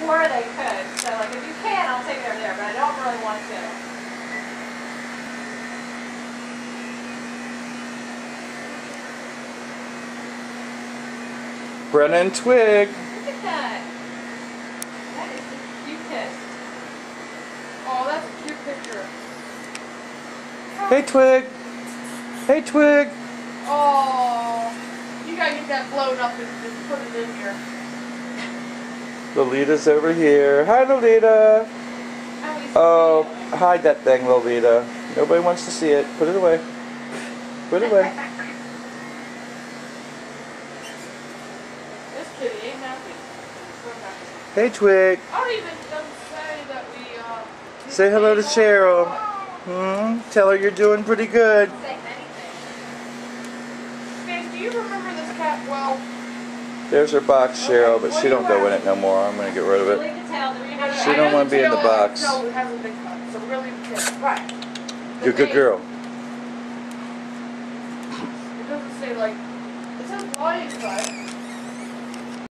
Or they could. So, like, if you can, I'll take it over there, but I don't really want to. Brennan Twig. Look at that. That is the cutest. Oh, that's a cute picture. Hey Twig. Hey Twig. Oh, you gotta get that blown up and just put it in here. Lolita's over here. Hi Lolita. Oh, hide that thing, Lolita. Nobody wants to see it. Put it away. Put it away. This kitty ain't happy. Hey Twig. I don't even say that we, Say hello to Cheryl. Tell her you're doing pretty good. Say anything. Guys, do you remember this cat well? There's her box, Cheryl, but she don't go in it no more. I'm gonna get rid of it. She don't want to be in the box. No, it hasn't been cut, so we're gonna leave the tail. Right. You're a good girl. It doesn't say like, it says lion cut.